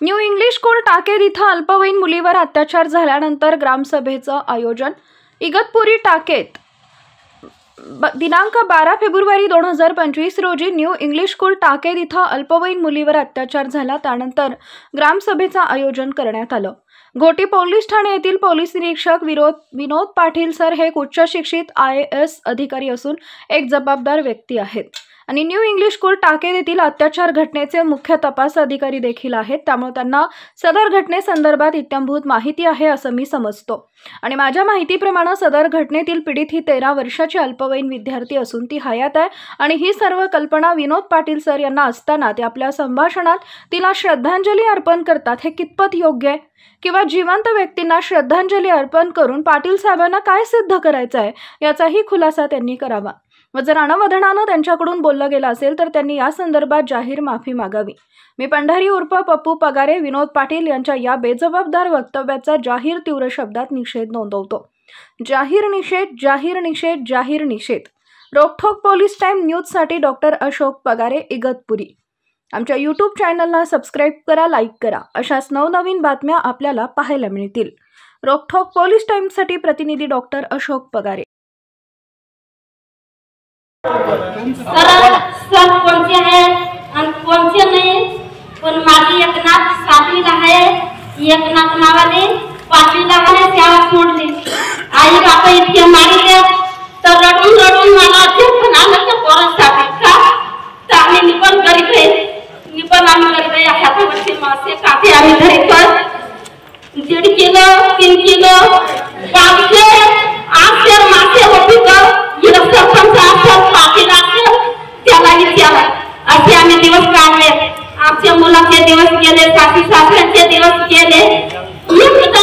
New English school Taked इथं अल्पवयीन मुलीवर अत्याचार झाल्यानंतर ग्रामसभेचं आयोजन. इगतपुरी टाकेद दिनांक 12 फेब्रुवारी 2025 रोजी न्यू इंग्लिश स्कूल टाकेद इथं अल्पवयीन मुलीवर अत्याचार झाला. त्यानंतर ग्रामसभेचं आयोजन करण्यात आलं. घोटी पोलीस ठाणे येथील पोलीस निरीक्षक विनोद पाटील सर हे एक उच्च शिक्षित IAS अधिकारी असून एक जबाबदार व्यक्ती आहेत आणि न्यू इंग्लिश स्कूल टाकेद येथील अत्याचार घटनेचे मुख्य तपास अधिकारी देखील आहेत. त्यामुळे त्यांना सदर घटनेसंदर्भात इत्थंभूत माहिती आहे असं मी समजतो आणि माझ्या माहितीप्रमाणे सदर घटनेतील पीडित ही 13 वर्षाची अल्पवयीन विद्यार्थी असून ती हयात आहे आणि ही सर्व कल्पना विनोद पाटील सर यांना असताना ते आपल्या संभाषणात तिला श्रद्धांजली अर्पण करतात. हे कितपत योग्य आहे किंवा जिवंत व्यक्तींना श्रद्धांजली अर्पण करून पाटील साहेबांना काय सिद्ध करायचं आहे याचाही खुलासा त्यांनी करावा व जर अनवधनानं त्यांच्याकडून बोललं गेलं असेल तर त्यांनी या संदर्भात जाहीर माफी मागावी. मी पंढरी उर्फ पप्पू पगारे विनोद पाटील यांच्या या बेजबाबदार वक्तव्याचा जाहीर तीव्र शब्दात निषेध नोंदवतो. जाहीर निषेध, जाहीर निषेध, जाहीर निषेध. रोकठोक पोलीस टाइम न्यूजसाठी डॉक्टर अशोक पगारे, इगतपुरी. आमच्या YouTube चॅनलला सबस्क्राईब करा, लाईक करा. अशाच नवनवीन बातम्या आपल्याला पाहायला मिळतील. रोकठोक पोलीस टाइम्ससाठी प्रतिनिधी डॉक्टर अशोक पगारे. सर कोणते आहेत आणि कोणते नाही, पण माझी एक नात 7वीला आहे, एक नात नावाने 5वीला आहे. शाळा सोडली. आई बापा इतके मारले तर रडून रडून मला ते पण आलं तर पोरासाठी का तर मी पण गरीब आहे, मी पण आम्ही गरीब आहे. हातावरचे मासे काटे आम्ही धरतो. 1.5 किलो 3 किलो 500 800 मासे होते तर त्याला विचारा. असे आम्ही दिवस काढले. आमच्या मुलाचे दिवस गेले, सासू सासऱ्यांचे दिवस गेले.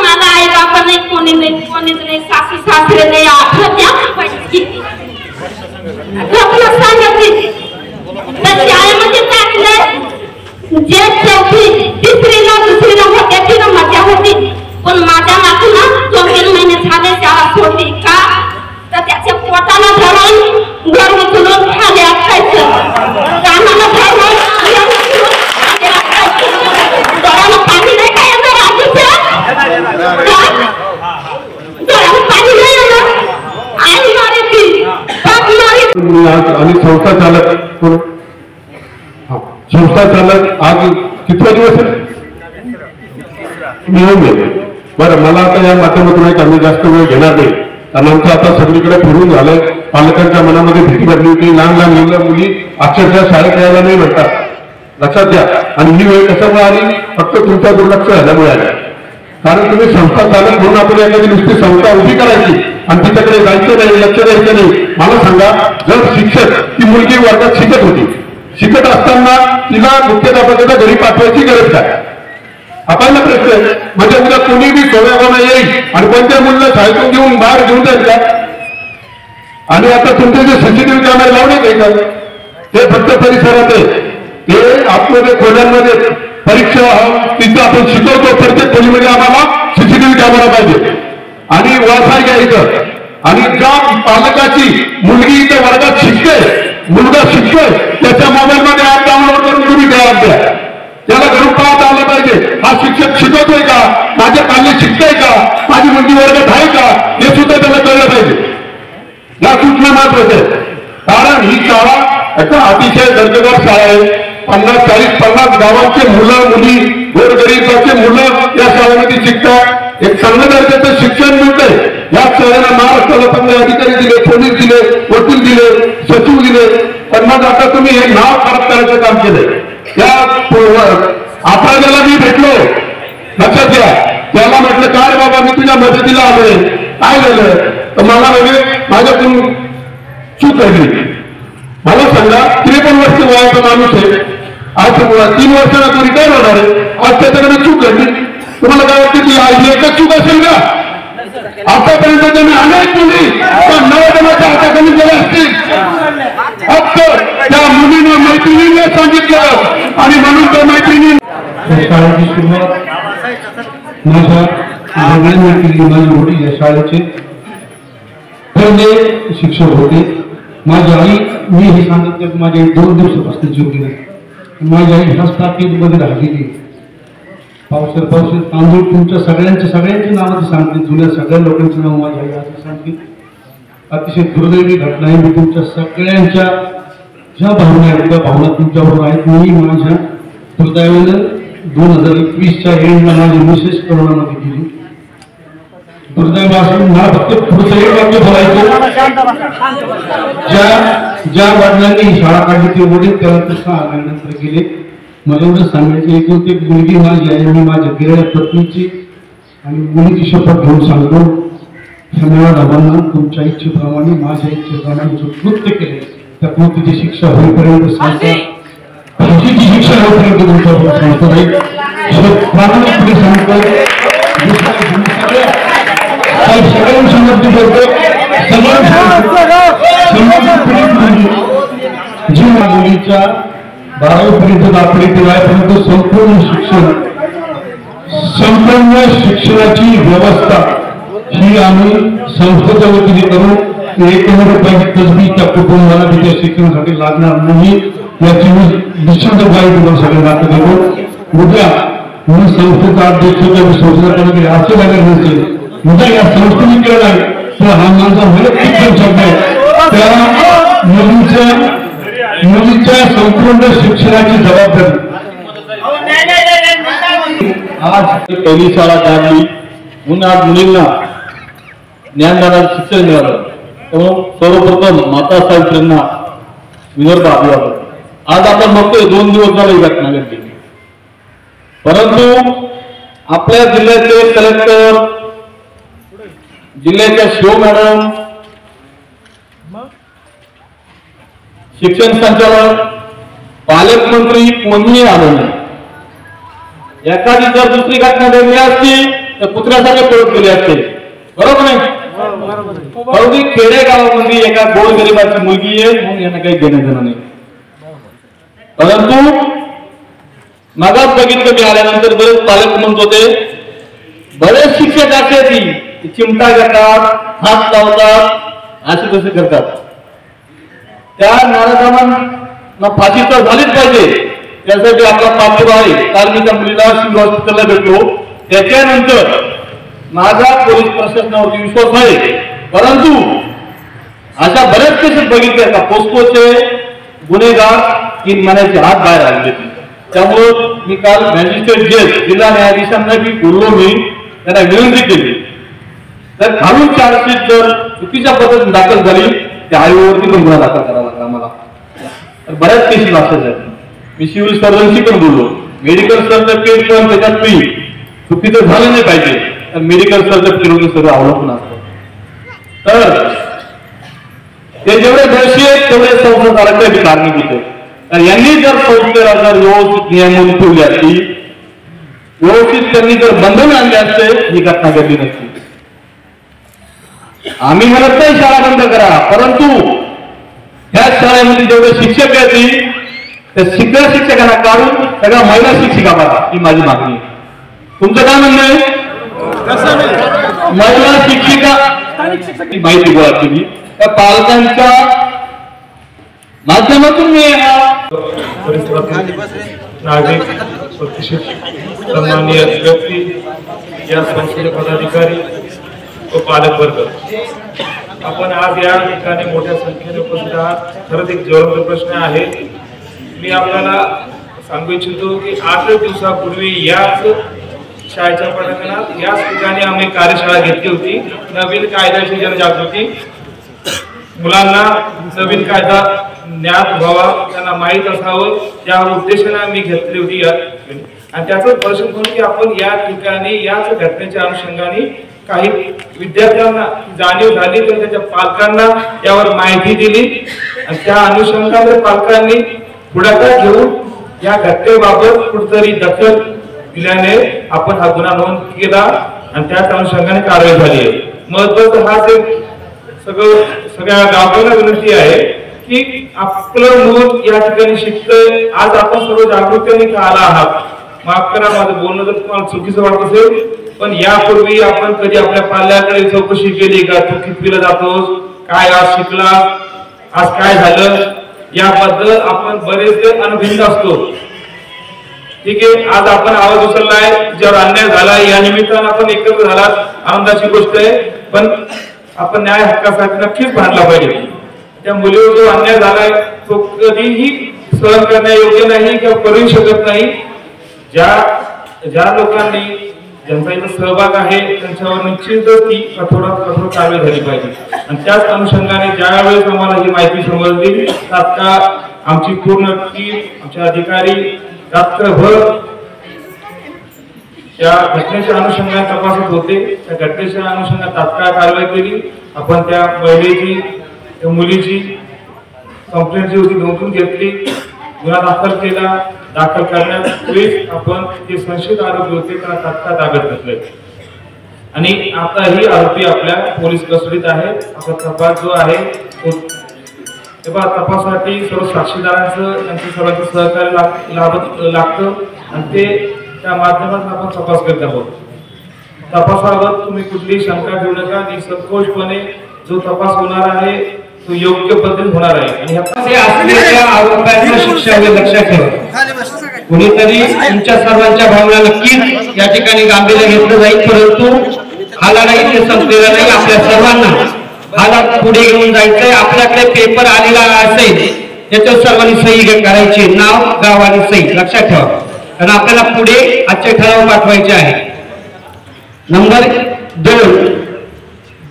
मला आई बाबा नाही, कोणी नाही, सासू सासरे नाही. सांगितली तर शाळेमध्ये टाकलं. जे 4थी 3रीला 2रीला होते ती मजा होती, पण माझ्या नातूला 2-3 महिने झाले शाळा सोडली. का तर त्याच्या पोटाला धरून घर उचलून खाली असायचं, कानाला धरून डोळ्याला पाणी नाही काय येणार, डोळ्याला पाणी नाही येणार. आई मारायची, बाप मारायची. आणि संस्था चालक आज कितवा दिवस बरं. मला आता या माध्यमातून एक आम्ही जास्त वेळ घेणार नाही, कारण आमचं आता सगळीकडे फिरून झालंय. पालकांच्या मनामध्ये भीती भरली होती. लहान लहान मुलं मुली अक्षरशः शाळेत यायला नाही म्हणतात. लक्षात द्या. आणि ही वेळ कशामुळे आली? फक्त तुमचा दुर्लक्ष झाल्यामुळे आली. कारण तुम्ही संस्था चालक म्हणून आपण एखादी नुसती संस्था उभी करायची आणि तिच्याकडे जायचं नाही, लक्ष द्यायचं नाही. मला सांगा, जर शिक्षक ती मुलगी वर्गात शिकत होती, शिकत असताना तिला मुख्याध्यापकाच्या घरी पाठवायची गरज काय? आपल्याला प्रश्न आहे. म्हणजे उद्या कोणी बी सोडायला येईल आणि कोणत्या मुलीला शाळेतून घेऊन बाहेर घेऊन जाईल का? आणि आता तुमचे जे CCTV कॅमेरे लावले काही का ते फक्त परिसरात आहे, ते आतमध्ये खोल्यांमध्ये परीक्षा तिथं आपण शिकवतो. प्रत्येक खोलीमध्ये आम्हाला CCTV कॅमेरा पाहिजे आणि वायफाय घ्यायचं. आणि ज्या पालकाची मुलगी इथे वर्गात शिकते, मुलगा शिकतोय, त्याच्या मोबाईलमध्ये ऍप डाउनलोड करून तुम्ही द्या. त्याला घरून पाहता आलं पाहिजे, हा शिक्षक शिकवतोय का, माझ्या पाल्य शिकतोय का, माझी मुलगी वर्गात आहे का, हे सुद्धा त्याला कळलं पाहिजे. या सूचना महत्वाच्या आहेत. कारण ही शाळा अतिशय दर्जेदार शाळा आहे. 50-40-50 गावांचे मुलं मुली, गोरगरीबाचे मुलं या शाळेमध्ये शिकतात. एक चांगल्या दर्जाचं शिक्षण मिळतंय. या शाळेला महाराष्ट्राला चांगले अधिकारी दिले, पोलीस दिले, वकील दिले, सचिव दिले. पण मग आता तुम्ही हे नाव खराब करायचं काम केलंय. त्या अपराधाला मी भेटलो, लक्षात घ्या. त्याला म्हटलं काय बाबा मी तुझ्या मदतीला आलोय, काय झालं? तर मला म्हणजे माझ्याकडून चूक झाली. मला सांगा, 53 वर्ष वयाचा माणूस आहे. आज 3 वर्षांना तो रिटायर होणार आहे. आज त्याच्याकडे चूक घडली. तुम्हाला काय वाटतं की आज एकच चूक असेल का? आतापर्यंत त्यांनी अनेक मुली पण नवजनाच्या हाताखाली गेल्या असतील. फक्त त्या मुलीनं मैत्रिणीने सांगितलं आणि म्हणून त्या मैत्रिणी शाळेची सुरुवात माझ्या माझी होती. या शाळेचे पहिले शिक्षक होते माझी आई. मी हे सांगितलं की माझी 2 दिवसापासून जीव गेला. माझी आई ह्या स्थापित मध्ये राहिलेली. पावसर तांदूळ तुमच्या सगळ्यांची नावं सांगतील, जुन्या सगळ्या लोकांची नावं माझ्या आई असं सांगतील. अतिशय दुर्दैवी घटना आहे. मी तुमच्या सगळ्यांच्या ज्या भावना आहेत त्या भावना तुमच्याबरोबर आहेत. मी माझ्या दुर्दैवानं 2021च्या एंडला माझी मिसेस कोरोनामध्ये गेली. दुर्दैव असून मला फक्त पुढचं एक वाक्य बोलायचं, ज्या वडिलांनी शाळा काढली ते वडील त्यानंतर 6 महिन्यानंतर गेले. मला एवढं सांगायचं एक मुलगी माझी आहे. मी माझ्या गेलेल्या पत्नीची आणि मुलीची शपथ घेऊन सांगतो, ह्या बाबांना तुमच्या इच्छेप्रमाणे माझ्या इच्छेप्रमाणे जो कृत्य केले त्या कृतीची शिक्षा होईपर्यंत फाशीची शिक्षा होईपर्यंत तुमच्याबरोबर सांगतो नाही. प्रामाणिकपणे सांगतो, सगळ्यांसमोर करतो. जी मुलीच्या 12वी पर्यंत दाखवली आहे, संपूर्ण शिक्षणाची व्यवस्था ही आम्ही संस्थेच्या वतीने करून 1,000 रुपयाची तसबी त्या कुटुंबाला तिच्या शिक्षणासाठी लागणार नाही याची निश्चित ग्वाही तुम्हाला सगळ्यांना देतो. उद्या मी संस्थेचा अध्यक्ष संस्थेकडे असे लागत नसेल, उद्या या संस्थेने केलं नाही तर हा माझा वैयक्तिक शब्द आहे. त्या मुलीच्या संपूर्ण शिक्षणाची जबाबदारी आज पहिली शाळा काढली म्हणून आज मुलींना ज्ञानदानाचं शिक्षण मिळालं. त्यामुळे सर्वप्रथम मातासाहेबांना विनम्र अभिवादन. आज आपण बघतोय 2 दिवस झाले ही घटना घडली, परंतु आपल्या जिल्ह्याचे कलेक्टर, जिल्ह्याच्या शिव मॅडम, शिक्षण संचालक, पालकमंत्री कोणीही आलं नाही. एखादी जर दुसरी घटना घडली असती तर कुत्र्यासारखे पळत गेले असते, बरोबर नाही? परंतु खेडेगावामध्ये एका गोरगरिबाची मुलगी आहे म्हणून यांना काही देणं घेणं नाही. परंतु मागास बघितलं मी आल्यानंतर बरेच पालक म्हणत होते, बरेच शिक्षक असे चिमटा घेतात, हात लावतात, असे कसे करतात. त्या नाराजांना फाशी तर झालीच पाहिजे, त्यासाठी आपला पाठपुरावा आहे. काल मी त्या मुलीला सिव्हिल हॉस्पिटलला भेटलो. त्याच्यानंतर माझा पोलीस प्रशासनावरती विश्वास आहे, परंतु अशा बऱ्याच केसेस बघितल्या का पोस्कोचे गुन्हेगार 3 महिन्याचे हात बाहेर आले. त्यामुळं मी काल मॅजिस्ट्रेट जज जिल्हा न्यायाधीशांना मी बोललो, मी त्यांना विनंती केली तर खालून चार्जशीट जर चुकीच्या पद्धतीने दाखल झाली त्या आयोगावरती पण गुन्हा दाखल करावा लागला आम्हाला. तर बऱ्याच केसेस असंच आहेत. मी सिव्हिल सर्जनशी पण बोललो, मेडिकल सर्टिफिकेट पण त्याच्यात मी चुकीचं झालं नाही पाहिजे, तर मेडिकल सर्टिफिकेट सगळं अवलंबून असतं. तर ते जेवढे दोषी आहेत तेवढे संस्था चालक कारणीभूत आहेत. तर यांनी जर संस्थेला जर व्यवस्थित नियमून ठेवली असती, व्यवस्थित त्यांनी जर बंधन आणले असते, ही घटना घडली नसती. आम्ही म्हणत नाही शाळा बंद करा, परंतु ह्या शाळेमध्ये जेवढे शिक्षक आहेत त्या शिक्षकांना काढून सगळ्या महिला शिक्षिका बघा, ही माझी मागणी आहे. तुमचं काय म्हणणं आहे? महिला शिक्षिका माहिती गोळा केली त्या पालकांच्या माध्यमातून मी नागरिक सन्माननीय व्यक्ती, या संस्थेचे पदाधिकारी व पालक वर्ग, आपण आज या ठिकाणी मोठ्या संख्येने उपस्थित आहात. खरंच एक ज्वलंत प्रश्न आहे. मी आपल्याला सांगू इच्छितो की 8 दिवसापूर्वी याच शाळेच्या पटांगणात याच ठिकाणी आम्ही कार्यशाळा घेतली होती. नवीन कायद्याची जनजागृती, मुलांना नवीन कायदा ज्ञात व्हावा, त्यांना माहीत असावं, त्या उद्देशाने आम्ही घेतली होती. आणि त्याचं दर्शन म्हणून की आपण या ठिकाणी याच घटनेच्या अनुषंगाने काही विद्यार्थ्यांना जाणीव झाली तर त्याच्या पालकांना यावर माहिती दिली आणि त्या अनुषंगाने पालकांनी पुढाकार घेऊन या घटनेबाबत कुठेतरी दखल दिल्याने आपण हा गुन्हा नोंद केला आणि त्याच अनुषंगाने कारवाई झाली आहे. महत्वाचं हा सगळ्या गावाला विनंती आहे की आपलं मूल या ठिकाणी शिकतंय. आज आपण सर्व जागृतीने आला आहात. माफ करा माझं बोलणं जर तुम्हाला चुकीचं वाटत असेल, पण यापूर्वी आपण कधी आपल्या पाल्याकडे चौकशी केली का? तू कितवीला जातोस, काय आज शिकला, आज काय झालं, याबद्दल आपण बरेचसे अनभिज्ञ असतो. ठीक आहे, आज आपण आवाज उचललाय, ज्यावर अन्याय झाला या निमित्तानं आपण एकत्र झालात, आनंदाची गोष्ट आहे. पण आपण न्याय हक्कासाठी नक्कीच भांडला पाहिजे. त्या मुलीवर जो अन्याय झालाय तो कधीही सहन करण्यायोग्य नाही किंवा करू शकत नाही. ज्या लोकांनी ज्यांचा इथं सहभाग आहे त्यांच्यावर निश्चितच ती कठोरात कठोर कारवाई झाली पाहिजे. आणि त्याच अनुषंगाने ज्या वेळेस आम्हाला ही माहिती समजली, तात्काळ आमची पूर्ण टीम, आमचे अधिकारी रात्रभर त्या घटनेच्या अनुषंगाने तपासत होते. त्या घटनेच्या अनुषंगाने तात्काळ कारवाई केली. आपण त्या महिलेची, त्या मुलीची कंप्लेंट जी होती नोंदवून घेतली, गुन्हा दाखल केला. दाखल करण्यापूर्वीच आपण जे संशयित आरोपी होते त्यांना तात्काळ ताब्यात घेतले आणि आता ही आरोपी आपल्या पोलीस कस्टडीत आहे. आपला तपास जो आहे तो तेव्हा तपासासाठी सर्व साक्षीदारांचं त्यांचं सर्वांचं सहकार्य लागतं आणि ते त्या माध्यमातून आपण तपास करत आहोत. तपासावर तुम्ही कुठलीही शंका घेऊ नका. निसंकोचपणे जो तपास होणार आहे तो योग्य पद्धतीने होणार आहे. आणि असलेल्या आरोपांना शिक्षा लक्षात ठेवा. कुणीतरी तुमच्या सर्वांच्या भावना नक्कीच या ठिकाणी गांभीर्य घेतलं जाईल, परंतु हा लढाई इथे संपलेला नाही. आपल्या सर्वांना हा लढा पुढे घेऊन जायचंय. आपल्याकडे पेपर आलेला असेल त्याच्यावर सर्वांनी सही करायची, नाव, गाव आणि सही लक्षात ठेवा, कारण आपल्याला पुढे आजचे ठराव पाठवायचे आहे. नंबर 2,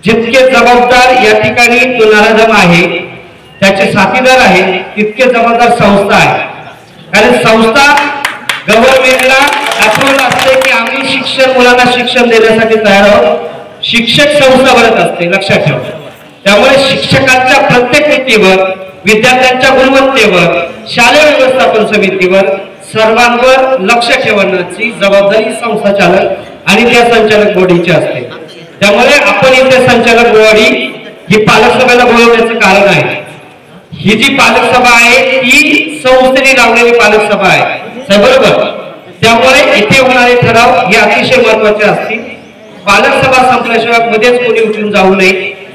जितके जबाबदार या ठिकाणी जो नराधम आहे त्याचे साथीदार आहे तितके जबाबदार संस्था आहे. कारण संस्था गव्हर्नमेंटला दाखवलं असते की आम्ही शिक्षण, मुलांना शिक्षण देण्यासाठी तयार आहोत. शिक्षक संस्था बनत असते, लक्षात ठेवा. त्यामुळे शिक्षकांच्या प्रत्येक कृतीवर, विद्यार्थ्यांच्या गुणवत्तेवर, शालेय व्यवस्थापन समितीवर, सर्वांवर लक्ष ठेवण्याची जबाबदारी संस्था चालक आणि त्या संचालक बॉडीची असते. त्यामुळे आपण इथे संचालक बॉडी ही पालक सभेला बोलवण्याचं कारण आहे. ही जी पालक सभा आहे ती संस्थेने लावलेली पालक सभा आहे, बरोबर. त्यामुळे इथे होणारे ठराव हे अतिशय महत्वाचे असतील. पालक सभा संपल्याशिवाय मध्येच कोणी उठून जाऊ नये.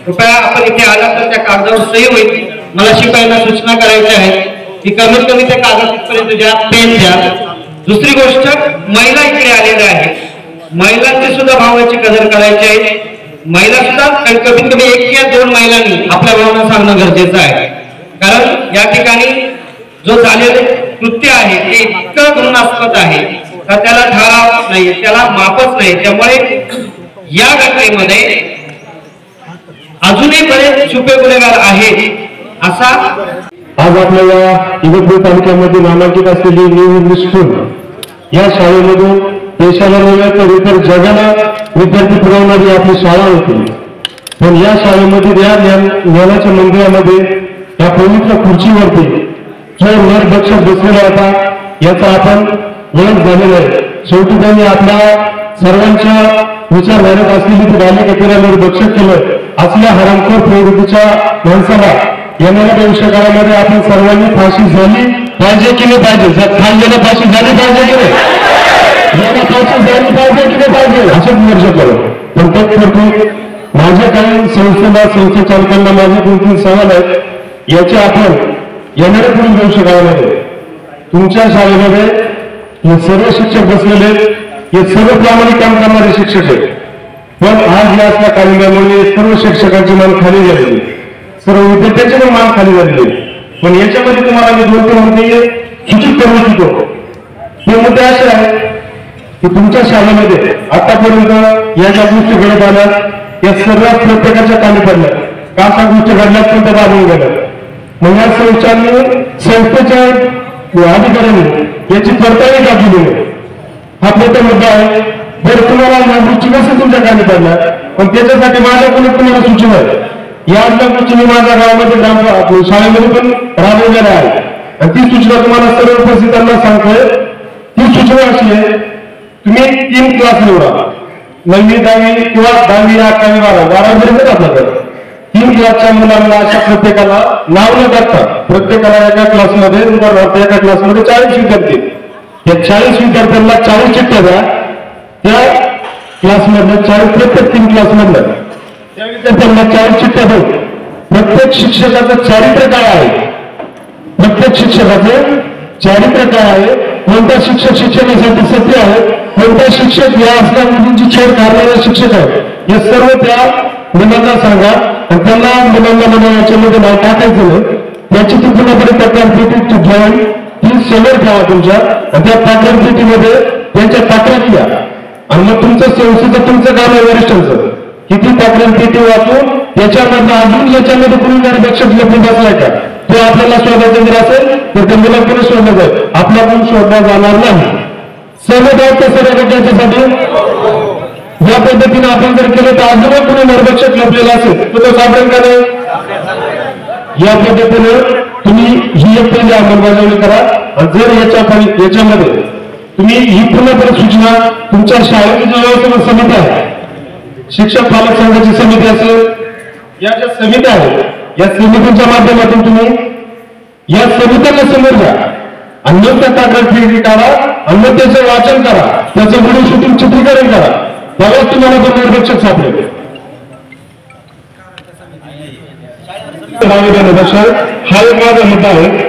कृपया आपण इथे आला तर त्या कागदावर सही होईल. मला शिपायांना सूचना करायच्या आहेत की कमीत कमी त्या कागद तिथपर्यंत द्या, पेन द्या. दुसरी गोष्ट, महिला इकडे आलेल्या आहेत, महिलांची सुद्धा भावनेची कदर करायची आहे. महिला सुद्धा कमीत कमी 1 किंवा 2 महिलांनी आपल्या भावना सांगणं गरजेचं आहे. कारण या ठिकाणी जो झालेले कृत्य आहे ते इतकं घृणास्पद आहे का त्याला ठराव नाही, त्याला मापच नाही. त्यामुळे या घटनेमध्ये अजूनही बरेच छुपे गुन्हेगार आहेत असा. आज आपल्याला इगतपुरी तालुक्यामध्ये नामांकित असलेली न्यू इंग्लिश स्कूल या शाळेमधून देशाला नव्हे तर इतर जगाला विद्यार्थी पुरवणारी आपली शाळा होती. पण या शाळेमध्ये या ज्ञानाच्या मंदिरामध्ये या पवित्र खुर्चीवरती जो नरभक्षक बसलेला होता याचा आपण ओळख झालेला आहे. शेवटी त्यांनी आपल्या सर्वांच्या विचारधारेत असलेली ती बालिकेला नरभक्षक केलं. असल्या हरामखोर प्रवृत्तीच्या माणसाला येणाऱ्या भविष्यकाळामध्ये आपण सर्वांनी फाशी झाली पाहिजे की नाही पाहिजे? जर खाल्लेला फाशी झाली पाहिजे की नाही? फाशी झाली पाहिजे की नाही पाहिजे असंच विमर्श करू. पण तत्पूर्वी माझ्या काही संस्थेला, संस्था चालकांना माझे 2-3 सवाल आहेत. याचे आपण येणाऱ्या पुढील भविष्यकाळामध्ये तुमच्या शाळेमध्ये हे सर्व शिक्षक बसलेले, हे सर्व प्रामाणिक काम करणारे शिक्षक आहेत. पण आज या असल्या कायद्यामुळे सर्व शिक्षकांची मान खाली झालेली, सर्व विद्यार्थ्यांची पण मान खाली झालेली. पण याच्यामध्ये तुम्हाला मी 2-3 मुद्दे सूचित करू इच्छितो. हे मुद्दे असे आहेत की तुमच्या शाळेमध्ये आतापर्यंत या ज्या गोष्टी घडत आल्या या सर्व प्रत्येकाच्या कामी पडल्या. का अशा गोष्टी घडल्यात पण त्या बाजून गेल्या. मग या संस्थेच्या अधिकाऱ्यांनी याची पडताळणी का केली नाही हा प्रथम मुद्दा आहे. बरं, तुम्हाला या गोष्टी कसं तुमच्या कामी पडल्या, पण त्याच्यासाठी माझ्याकडून तुम्हाला सूचना आहे. या गोष्टी मी माझ्या गावामध्ये शाळेमध्ये पण राबवलेल्या आहे आणि ती सूचना तुम्हाला सर्व उपस्थितांना सांगतोय. ती सूचना अशी आहे, तुम्ही 3 क्लास निवडा. 9वी 10वी किंवा 10वी 11वी 12वी पर्यंत आपल्याकडे 3 क्लासच्या मुलांना अशा प्रत्येकाला नाव न करता प्रत्येकाला एका क्लासमध्ये एका क्लासमध्ये 40 विद्यार्थी, या 40 विद्यार्थ्यांना 40 चिठ्ठ्या द्या. त्या क्लासमधल्या 40 प्रत्येक 3 क्लासमधल्या त्या विद्यार्थ्यांना 40 चिठ्ठ्या देऊ. प्रत्येक शिक्षकाचं चारित्र्य काय आहे, प्रत्येक शिक्षकाचं चारित्र्य काय आहे कोणता शिक्षक शिक्षणासाठी सत्य आहे, कोणता शिक्षक या असल्या मुलींची छेड काढणारा शिक्षक आहे, हे सर्व त्या मुलांना सांगा. आणि त्यांना मुलांना मला याच्यामध्ये नाव टाकायचं नाही, त्याची ती पुन्हा तक्रार पेटी घेऊन ती समोर ठेवा तुमच्या, आणि त्या तक्रार पेटीमध्ये त्यांच्या तक्रारी द्या. आणि मग तुमचं संस्थेचं तुमचं काम आहे वरिष्ठांचं, किती तक्रार पेटी वाचून त्याच्यामधनं अजून याच्यामध्ये कुणी बक्षीस लपून बसलाय का तो आपल्याला शोधायचं जर असेल तर त्या मुलाकडे शोधलं जाईल, आपला पण शोधला जाणार नाही. सर्व दायित्व सर्व त्याच्यासाठी या पद्धतीने आपण जर केलं तर अजूनही कुणी निर्बक्षक लपलेला असेल तर तो सापडेल का नाही. या पद्धतीने तुम्ही ही एक पहिली अंमलबजावणी करा. आणि जर याच्यामध्ये तुम्ही ही पूर्णपणे सूचना तुमच्या शाळेची जी व्यवस्थापन समिती आहे, शिक्षक पालक संघाची समिती असेल, या ज्या समित्या आहेत या समितीच्या माध्यमातून तुम्ही या समित्यांना समोर घ्या आणि मग त्या तक्रार फेरी काढा आणि मग त्याचं वाचन करा, त्याचं व्हिडिओ शूटिंग चित्रीकरण करा, त्यावेळेस तुम्हाला तो निर्देशक सापडेल. हा एक माझा मुद्दा आहे.